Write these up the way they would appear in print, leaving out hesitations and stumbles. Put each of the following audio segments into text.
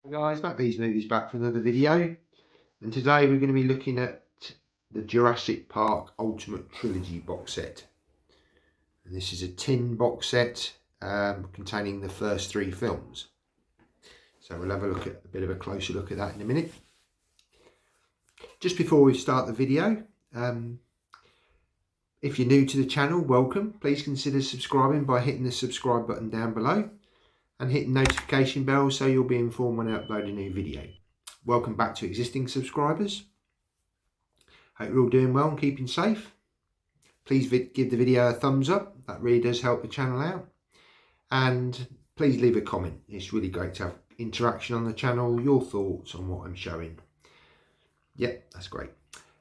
Guys, Matt V's Movies back for another video, and today we're going to be looking at the Jurassic Park Ultimate Trilogy box set. And this is a tin box set containing the first three films. So we'll have a bit of a closer look at that in a minute. Just before we start the video, if you're new to the channel, welcome. Please consider subscribing by hitting the subscribe button down below and hit the notification bell so you'll be informed when I upload a new video. Welcome back to existing subscribers. Hope you're all doing well and keeping safe. Please give the video a thumbs up, that really does help the channel out. And please leave a comment, it's really great to have interaction on the channel, your thoughts on what I'm showing. Yep, that's great.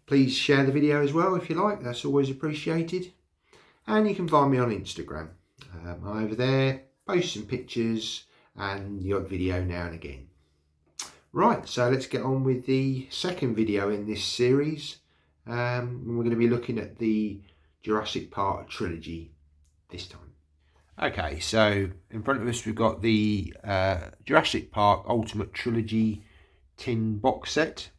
Please share the video as well if you like, that's always appreciated. And you can find me on Instagram. I'm over there. Post some pictures and the odd video now and again. Right, so let's get on with the second video in this series. We're going to be looking at the Jurassic Park trilogy this time. Okay, so in front of us we've got the Jurassic Park Ultimate Trilogy tin box set.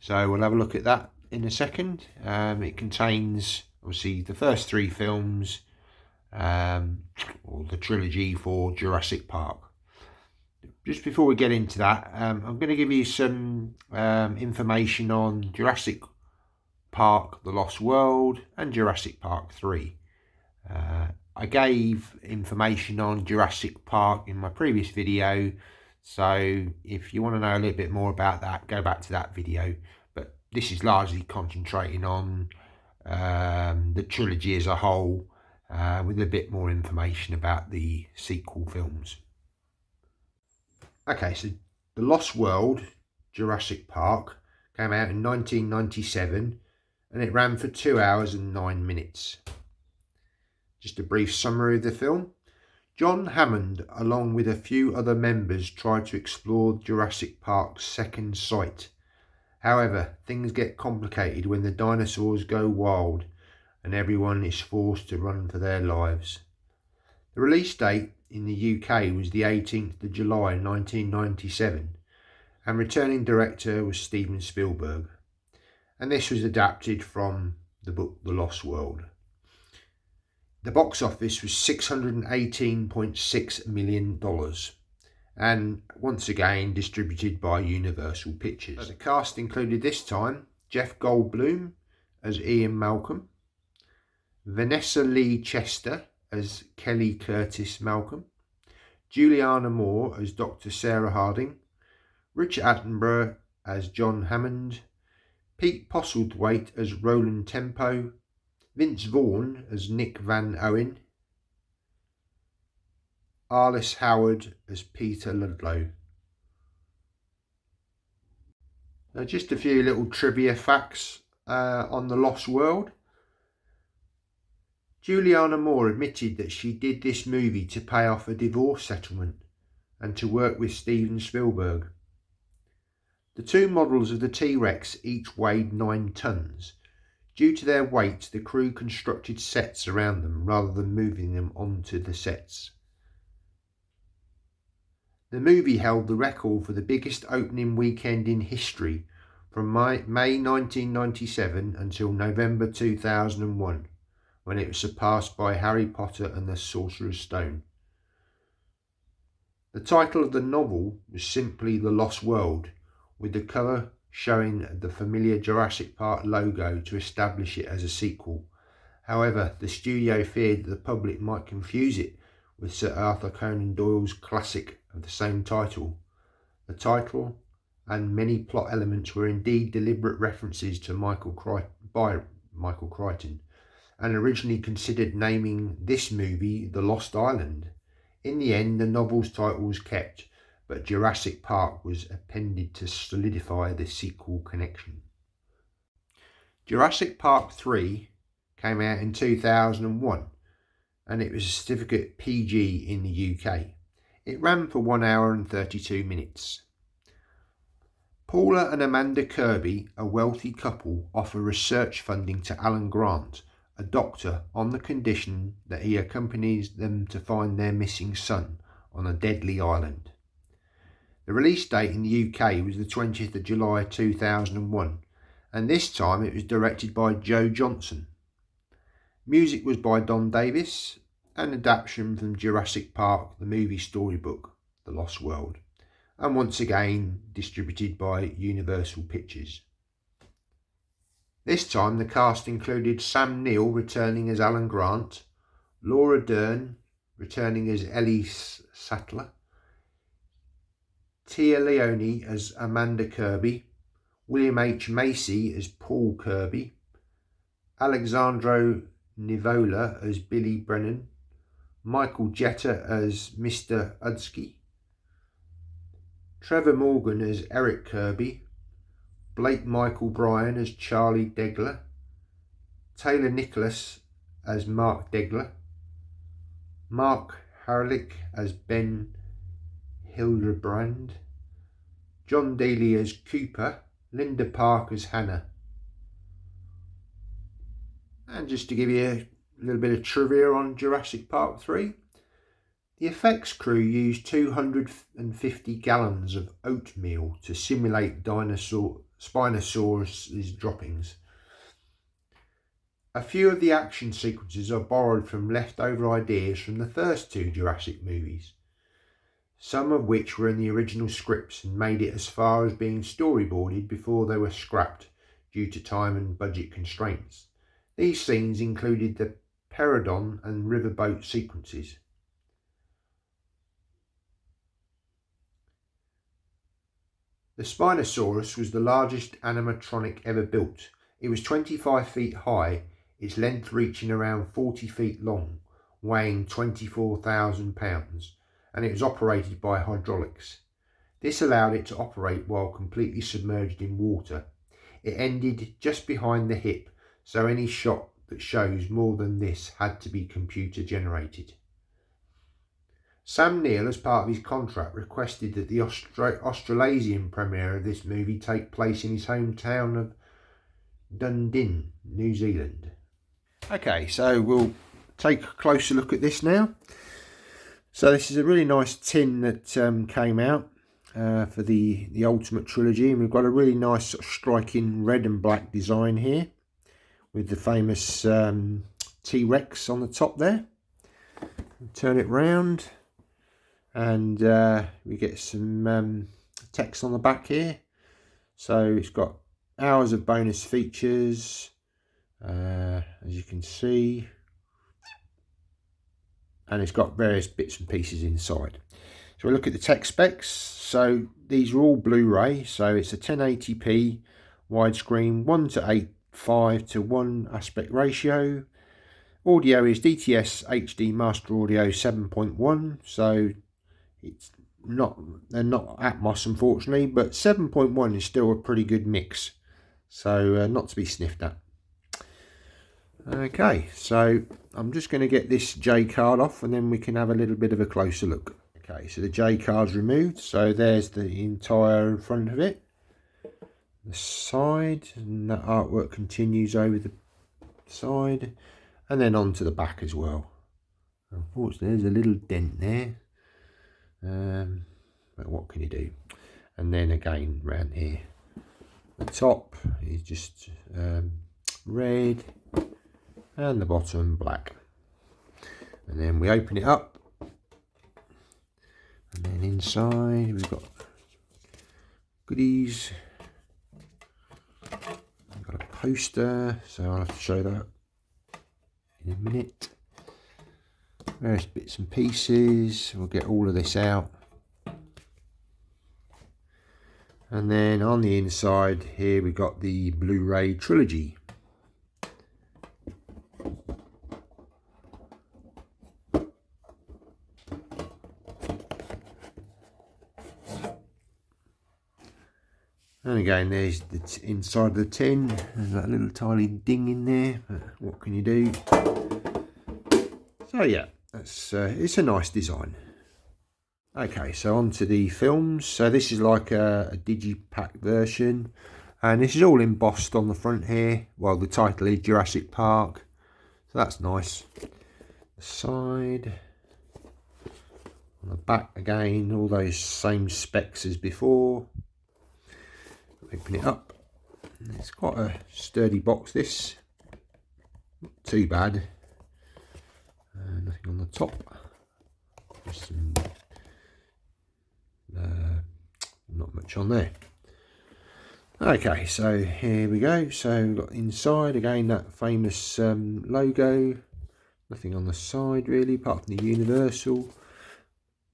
So we'll have a look at that in a second. It contains obviously the first three films, or the trilogy for Jurassic Park. Just before we get into that, I'm going to give you some information on Jurassic Park The Lost World and Jurassic Park 3. I gave information on Jurassic Park in my previous video, so if you want to know a little bit more about that, go back to that video. But this is largely concentrating on the trilogy as a whole, with a bit more information about the sequel films. Okay, so The Lost World, Jurassic Park, came out in 1997 and it ran for 2 hours and 9 minutes. Just a brief summary of the film. John Hammond, along with a few other members, tried to explore Jurassic Park's second site. However, things get complicated when the dinosaurs go wild and everyone is forced to run for their lives. The release date in the UK was the 18th of July 1997 and returning director was Steven Spielberg, and this was adapted from the book The Lost World. The box office was $618.6 million and once again distributed by Universal Pictures. The cast included this time Jeff Goldblum as Ian Malcolm, Vanessa Lee Chester as Kelly Curtis Malcolm, Juliana Moore as Dr. Sarah Harding, Richard Attenborough as John Hammond, Pete Postlethwaite as Roland Tempo, Vince Vaughn as Nick Van Owen, Arliss Howard as Peter Ludlow. Now just a few little trivia facts on The Lost World. Juliana Moore admitted that she did this movie to pay off a divorce settlement and to work with Steven Spielberg. The two models of the T-Rex each weighed 9 tons. Due to their weight, the crew constructed sets around them rather than moving them onto the sets. The movie held the record for the biggest opening weekend in history from May 1997 until November 2001. When it was surpassed by Harry Potter and the Sorcerer's Stone. The title of the novel was simply The Lost World, with the cover showing the familiar Jurassic Park logo to establish it as a sequel. However, the studio feared that the public might confuse it with Sir Arthur Conan Doyle's classic of the same title. The title and many plot elements were indeed deliberate references to Michael Crichton, and originally considered naming this movie The Lost Island. In the end, the novel's title was kept, but Jurassic Park was appended to solidify the sequel connection. Jurassic Park 3 came out in 2001 and it was a certificate PG in the UK. It ran for 1 hour and 32 minutes. Paula and Amanda Kirby, a wealthy couple, offer research funding to Alan Grant, a doctor, on the condition that he accompanies them to find their missing son on a deadly island. The release date in the UK was the 20th of July 2001, and this time it was directed by Joe Johnson. Music was by Don Davis, an adaptation from Jurassic Park, the movie storybook, The Lost World, and once again distributed by Universal Pictures. This time the cast included Sam Neill returning as Alan Grant, Laura Dern returning as Ellie Sattler, Tia Leone as Amanda Kirby, William H. Macy as Paul Kirby, Alexandro Nivola as Billy Brennan, Michael Jetta as Mr. Udsky, Trevor Morgan as Eric Kirby, Blake Michael Bryan as Charlie Degler, Taylor Nicholas as Mark Degler, Mark Harlick as Ben Hildebrand, John Daly as Cooper, Linda Park as Hannah. And just to give you a little bit of trivia on Jurassic Park 3, the effects crew used 250 gallons of oatmeal to simulate Spinosaurus' droppings. A few of the action sequences are borrowed from leftover ideas from the first two Jurassic movies, some of which were in the original scripts and made it as far as being storyboarded before they were scrapped due to time and budget constraints. These scenes included the Peridon and riverboat sequences. The Spinosaurus was the largest animatronic ever built. It was 25 feet high, its length reaching around 40 feet long, weighing 24,000 pounds, and it was operated by hydraulics. This allowed it to operate while completely submerged in water. It ended just behind the hip, so any shot that shows more than this had to be computer generated. Sam Neill, as part of his contract, requested that the Australasian premiere of this movie take place in his hometown of Dunedin, New Zealand. Okay, so we'll take a closer look at this now. So this is a really nice tin that came out for the Ultimate Trilogy, and we've got a really nice sort of striking red and black design here with the famous T-Rex on the top there. Turn it round, and we get some text on the back here. So it's got hours of bonus features, as you can see, and it's got various bits and pieces inside. So we look at the tech specs. So these are all Blu-ray, so it's a 1080p widescreen, 1:8:5:1 aspect ratio. Audio is DTS HD Master Audio 7.1, so it's not Atmos unfortunately, but 7.1 is still a pretty good mix, so not to be sniffed at. Okay, so I'm just going to get this J card off, and then we can have a little bit of a closer look. Okay, so the J card's removed, so there's the entire front of it, the side, and that artwork continues over the side, and then onto the back as well. Unfortunately, there's a little dent there, but what can you do? And then again round here, the top is just red, and the bottom black. And then we open it up, and then inside we've got goodies. We've got a poster, so I'll have to show that in a minute. Various bits and pieces, we'll get all of this out. And then on the inside here we got the Blu-ray trilogy. And again, there's the inside of the tin. There's that little tiny ding in there, but what can you do? So yeah, that's it's a nice design. Okay, so on to the films. So this is like a digipack version, and this is all embossed on the front here. Well, the title is Jurassic Park, so that's nice. The side, On the back again, all those same specs as before. Open it up. It's quite a sturdy box, this. Not too bad. Nothing on the top. Just some, not much on there. Okay, so here we go. So we've got inside again that famous logo. Nothing on the side really, apart from the Universal.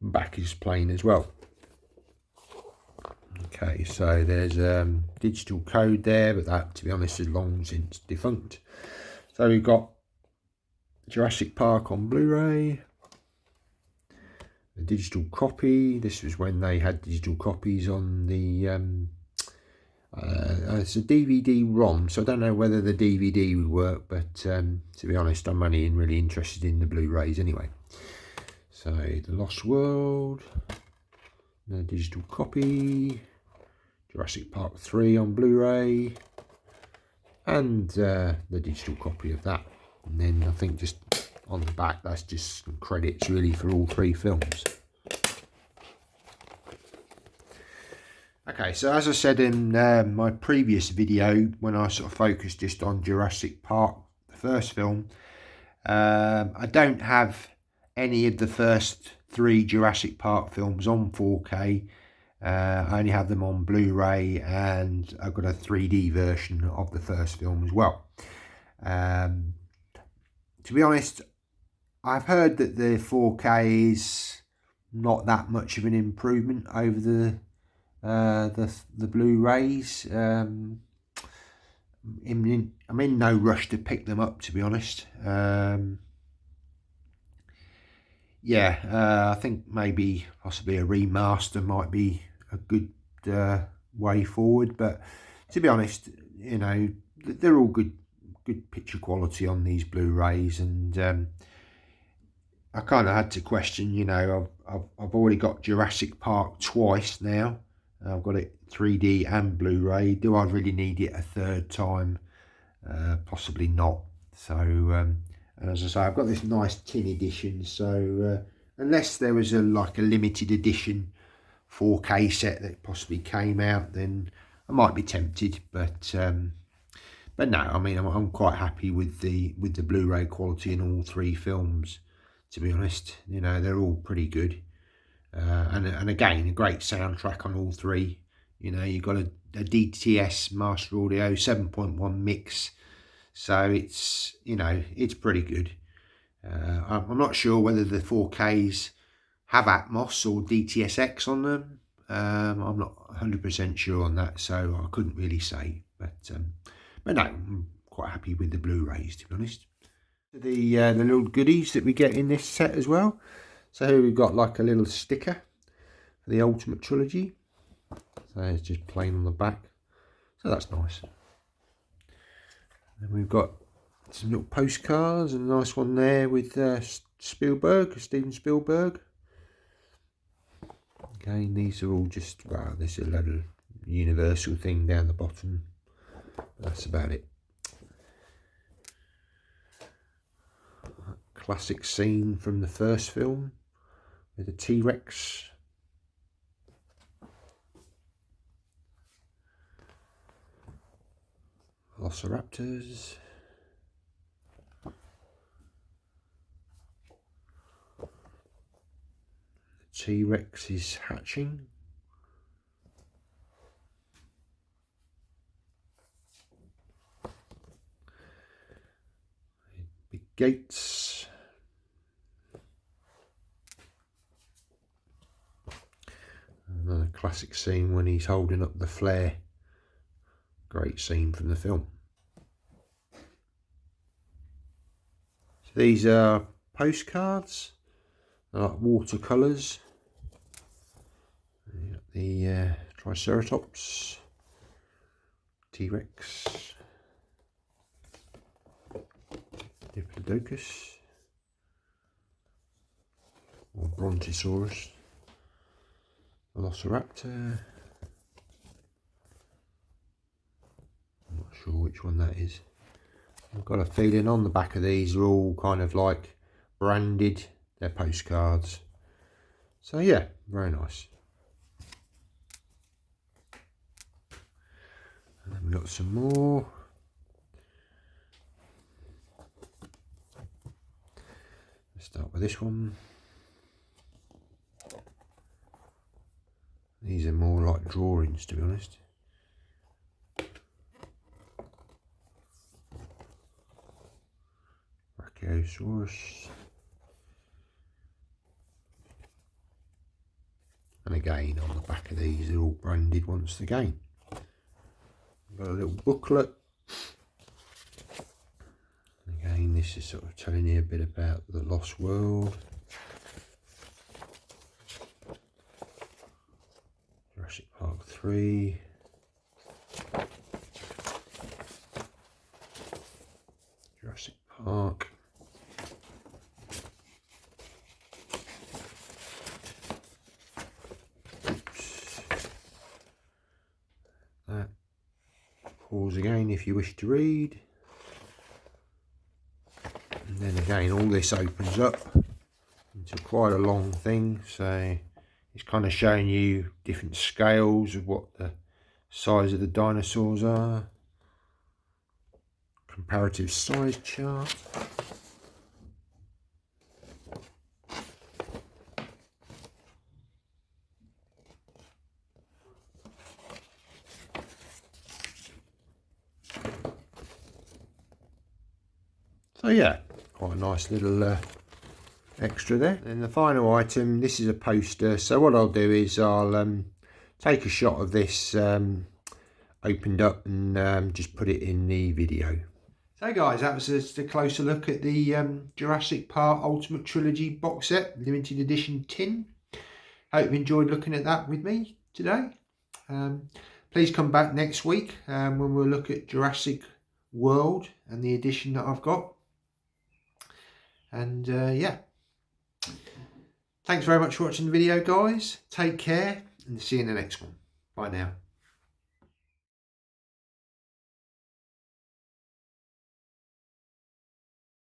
Back is plain as well. Okay, so there's digital code there, but that, to be honest, is long since defunct. So we've got Jurassic Park on Blu-ray. A digital copy. This was when they had digital copies on the it's a DVD-ROM, so I don't know whether the DVD would work, but to be honest, I'm only really interested in the Blu-rays anyway. So The Lost World, the digital copy, Jurassic Park 3 on Blu-ray, and the digital copy of that. And then I think just on the back, that's just some credits really for all three films. Okay, so as I said in my previous video, when I sort of focused just on Jurassic Park, the first film, I don't have any of the first three Jurassic Park films on 4K. I only have them on Blu-ray, and I've got a 3D version of the first film as well. To be honest, I've heard that the 4K is not that much of an improvement over the Blu-rays. I'm in no rush to pick them up, to be honest. I think maybe possibly a remaster might be a good way forward, but to be honest, you know, they're all good picture quality on these Blu-rays, and I kind of had to question, you know, I've already got Jurassic Park twice now. I've got it 3D and Blu-ray. Do I really need it a third time? Possibly not. So, and as I say, I've got this nice tin edition. So, unless there was a limited edition 4K set that possibly came out, then I might be tempted. But no, I mean, I'm quite happy with the Blu-ray quality in all three films. To be honest, you know, they're all pretty good. And again, a great soundtrack on all three. You know, you've got a DTS Master Audio 7.1 mix, so it's, you know, it's pretty good. I'm not sure whether the 4Ks have Atmos or DTS:X on them. I'm not 100% sure on that, so I couldn't really say. But no, I'm quite happy with the Blu-rays, to be honest. The little goodies that we get in this set as well. So here we've got like a little sticker for the Ultimate Trilogy. So it's just plain on the back. So that's nice. Then we've got some little postcards, and a nice one there with Steven Spielberg. Again, these are all just, well, there's a little Universal thing down the bottom. That's about it. Classic scene from the first film with a T-Rex. Velociraptors. The T-Rex is hatching. Big gates. Another classic scene when he's holding up the flare. Great scene from the film. So these are postcards. They're like watercolours. The Triceratops, T-Rex, Diplodocus, or Brontosaurus, Velociraptor. I'm not sure which one that is. I've got a feeling on the back of these are all kind of like branded. They're postcards. So yeah, very nice. And then we've got some more. Let's start with this one. These are more like drawings, to be honest. Brachiosaurus. And again, on the back of these, they're all branded once again. Got a little booklet. Again, this is sort of telling you a bit about the Lost World. Jurassic Park 3. Jurassic Park. Oops. That. Pause again if you wish to read. And then again, all this opens up into quite a long thing, so it's kind of showing you different scales of what the size of the dinosaurs are. Comparative size chart. So yeah, quite a nice little extra there. And the final item, this is a poster. So what I'll do is I'll take a shot of this opened up and just put it in the video. So guys, that was just a closer look at the Jurassic Park Ultimate Trilogy box set, limited edition tin. Hope you enjoyed looking at that with me today. Please come back next week when we'll look at Jurassic World and the edition that I've got. And yeah, thanks very much for watching the video, guys. Take care and see you in the next one. Bye now.